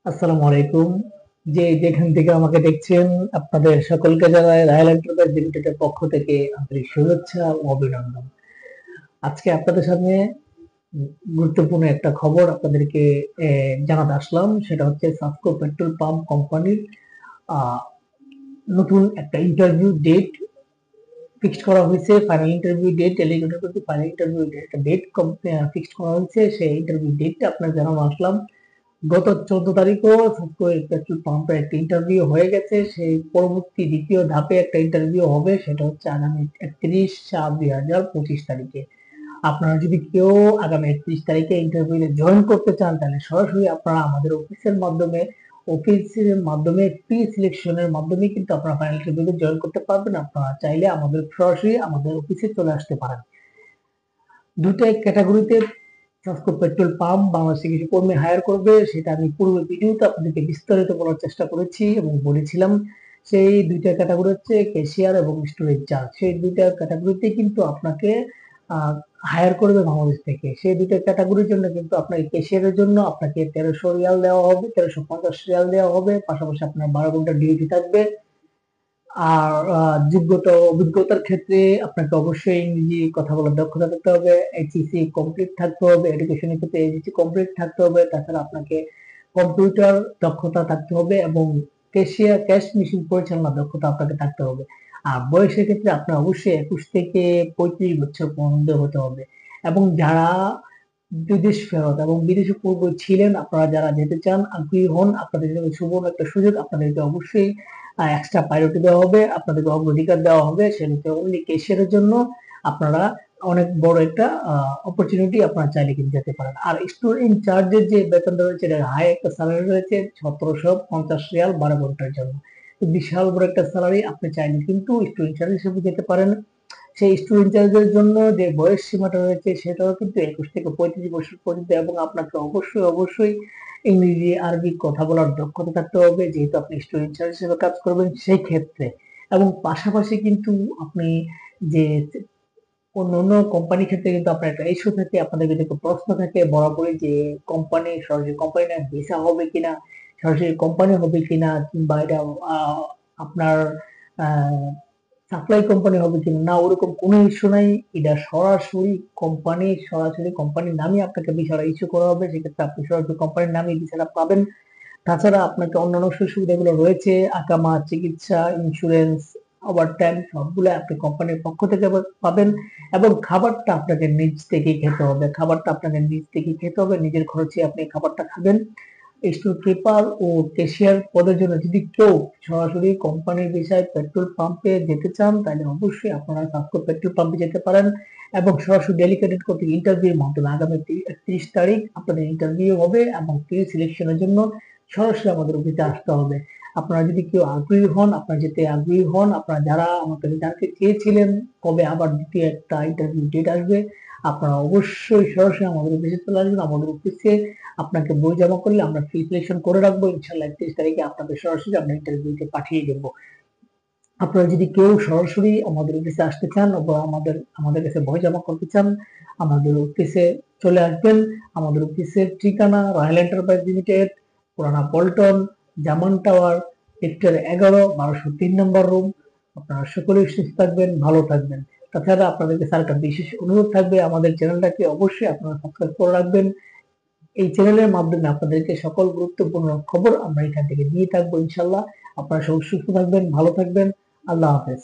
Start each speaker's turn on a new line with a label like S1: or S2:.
S1: আসসালামু আলাইকুম। যেখান থেকে আমাকে দেখছেন, আপনাদের সকলকে জানাই রায়হান এন্টারপ্রাইজ লিমিটেডের পক্ষ থেকে আন্তরিক শুভেচ্ছা ও অভিনন্দন। আজকে আপনাদের সামনে গুরুত্বপূর্ণ একটা খবর আপনাদেরকে জানাতে আসলাম। সেটা হচ্ছে সাসকো পেট্রোল পাম্প কোম্পানির আহ, নতুন একটা ইন্টারভিউ ডেট ফিক্সড করা হয়েছে। ফাইনাল ইন্টারভিউ ডেট এলিগেটর করতে ফাইনাল ইন্টারভিউ একটা ডেট ফিক্সড করা হয়েছে। সেই ইন্টারভিউ ডেটটা আপনার জানানো আসলাম। গত 14 তারিখও পেট্রোল পাম্পের একটা ইন্টারভিউ হয়ে গেছে। সেই পরবর্তী দ্বিতীয় ধাপে একটা ইন্টারভিউ হবে, সেটা হচ্ছে আগামী 31/7/2025 তারিখে। আপনারা যদি কেউ আগামী 31 তারিখে ইন্টারভিউতে জয়েন করতে চান, তাহলে সরাসরি আপনারা আমাদের অফিসের মাধ্যমে প্রি সিলেকশনের মাধ্যমে কিন্তু আপনারা ফাইনাল ইন্টারভিউতে জয়েন করতে পারবেন। আপনারা চাইলে আমাদের সরাসরি আমাদের অফিসে চলে আসতে পারেন। দুটো ক্যাটাগরিতে সাসকো পেট্রোল পাম্প বাংলাদেশে কিছু কর্মী হায়ার করবে, সেটা আমি পূর্বে ভিডিওতে আপনাদেরকে বিস্তারিত বলার চেষ্টা করেছি এবং বলেছিলাম। সেই দুইটা ক্যাটাগরি হচ্ছে ক্যাশিয়ার এবং স্টোরেজ চার্জ। সেই দুইটা ক্যাটাগরিতে কিন্তু আপনাকে হায়ার করবে বাংলাদেশ থেকে। সেই দুইটা ক্যাটাগরির জন্য কিন্তু আপনাকে ক্যাশিয়ারের জন্য আপনাকে 1300 রিয়াল দেওয়া হবে, 1350 রিয়াল দেওয়া হবে। পাশাপাশি আপনার 12 ঘন্টা ডিউটি থাকবে। আর অভিজ্ঞতার ক্ষেত্রে আপনাকে অবশ্যই ইংরেজি কথা বলার দক্ষতা থাকতে হবে, এইচএসসি কমপ্লিট থাকতে হবে, এডুকেশনের ক্ষেত্রে এইচএসসি কমপ্লিট থাকতে হবে। তাছাড়া আপনাকে কম্পিউটার দক্ষতা থাকতে হবে এবং ক্যাশ মেশিন পরিচালনার দক্ষতা আপনাকে থাকতে হবে। আর বয়সের ক্ষেত্রে আপনার অবশ্যই 21 থেকে 35 বছর পর্যন্ত হতে হবে। এবং যারা বিদেশ ফেরত এবং বিদেশে পূর্বে ছিলেন, আপনারা যারা যেতে চান, আগ্রহী হন, আপনাদের জন্য সুবর্ণ একটা সুযোগ। আপনাদেরকে অবশ্যই এক্সট্রা প্রায়োরিটি দেওয়া হবে, আপনাদেরকে অগ্রাধিকার দেওয়া হবে। সেক্ষেত্রে অনলি কেশিয়ারের জন্য আপনারা অনেক বড় একটা অপরচুনিটি আপনারা চাইলে কিন্তু যেতে পারেন। আর স্টোর ইনচার্জের যে বেতন রয়েছে, এটা হাই একটা স্যালারি রয়েছে, 1750 রিয়াল 12 ঘন্টার জন্য। তো বিশাল বড় একটা স্যালারি। আপনি চাইলে কিন্তু স্টোর ইনচার্জ হিসেবে যেতে পারেন। সেই স্টুডেন্ট চার্জের জন্য যে বয়স সীমাটা রয়েছে, সেটাও কিন্তু 21 থেকে 35 বছর পর্যন্ত। এবং আপনাকে অবশ্যই ইংরেজি আরবি কথা বলার দক্ষতা থাকতে হবে, যেহেতু আপনি স্টুডেন্ট চার্জ হিসেবে কাজ করবেন সেই ক্ষেত্রে। এবং পাশাপাশি কিন্তু আপনি যে অন্য অন্য কোম্পানির ক্ষেত্রে কিন্তু আপনার একটা ইস্যু থাকে, আপনাদের কিন্তু একটা প্রশ্ন থাকে বরাবরই, যে সরাসরি কোম্পানি না ভিসা হবে কিনা, সরাসরি কোম্পানি হবে কিনা, কিংবা এটা আপনার সাপ্লাই কোম্পানি হবে কিনা। না, ওরকম কোনো ইস্যু নাই। এটা সরাসরি কোম্পানির নামে আপনাকে ভিসাটা ইস্যু করা হবে। সেক্ষেত্রে আপনি সরাসরি কোম্পানির নামে ভিসাটা পাবেন। তাছাড়া আপনাকে অন্যান্য সুযোগ সুবিধাগুলো রয়েছে, আকামা, চিকিৎসা, ইন্স্যুরেন্স, ওভারটাইম, সবগুলো আপনি কোম্পানির পক্ষ থেকে পাবেন। এবং খাবারটা আপনাকে নিজ থেকেই খেতে হবে। নিজের খরচে আপনি খাবারটা খাবেন। স্টোর কিপার ও ক্যাশিয়ার পদের জন্য যদি কেউ সরাসরি কোম্পানির বিষয়ে পেট্রোল পাম্পে যেতে চান, তাহলে অবশ্যই আপনারা সাসকো পেট্রোল পাম্পে যেতে পারেন। এবং সরাসরি ডেলিগেটেড করতে ইন্টারভিউর মাধ্যমে আগামী 31 তারিখ আপনাদের ইন্টারভিউ হবে এবং প্রি সিলেকশনের জন্য সরাসরি আমাদের অফিসে আসতে হবে। আপনারা যদি কেউ আগ্রহী হন, আপনারা যারা আমার কাছে জানতে চেয়েছিলেন কবে আবার দ্বিতীয় একটা ইন্টারভিউ ডেট আসবে, আপনারা অবশ্যই সরাসরি আমাদের অফিসে চলে আসবেন। আমাদের অফিসে আপনাকে বই জমা করলে আমরা ফ্রি সিলেকশন করে রাখবো। ইনশাল্লাহ 31 তারিখে আপনাদের সরাসরি আমরা ইন্টারভিউতে পাঠিয়ে দেবো। আপনারা যদি কেউ সরাসরি আমাদের অফিসে আসতে চান বা আমাদের কাছে বই জমা করতে চান, আমাদের অফিসে চলে আসবেন। আমাদের অফিসের ঠিকানা রয়্যাল এন্টারপ্রাইজ লিমিটেড, পুরানা পল্টন, জামান টাওয়ার, সেক্টর 11, 1203 নম্বর রুম। আপনারা সকলেই সুস্থ থাকবেন, ভালো থাকবেন। তাছাড়া আপনাদের কাছে একটা বিশেষ অনুরোধ থাকবে, আমাদের চ্যানেলটাকে অবশ্যই আপনারা সাবস্ক্রাইব করে রাখবেন। এই চ্যানেলের মাধ্যমে আপনাদেরকে সকল গুরুত্বপূর্ণ খবর আমরা এখান থেকে দিয়ে থাকবো ইনশাল্লাহ। আপনারা সবাই সুস্থ থাকবেন, ভালো থাকবেন। আল্লাহ হাফেজ।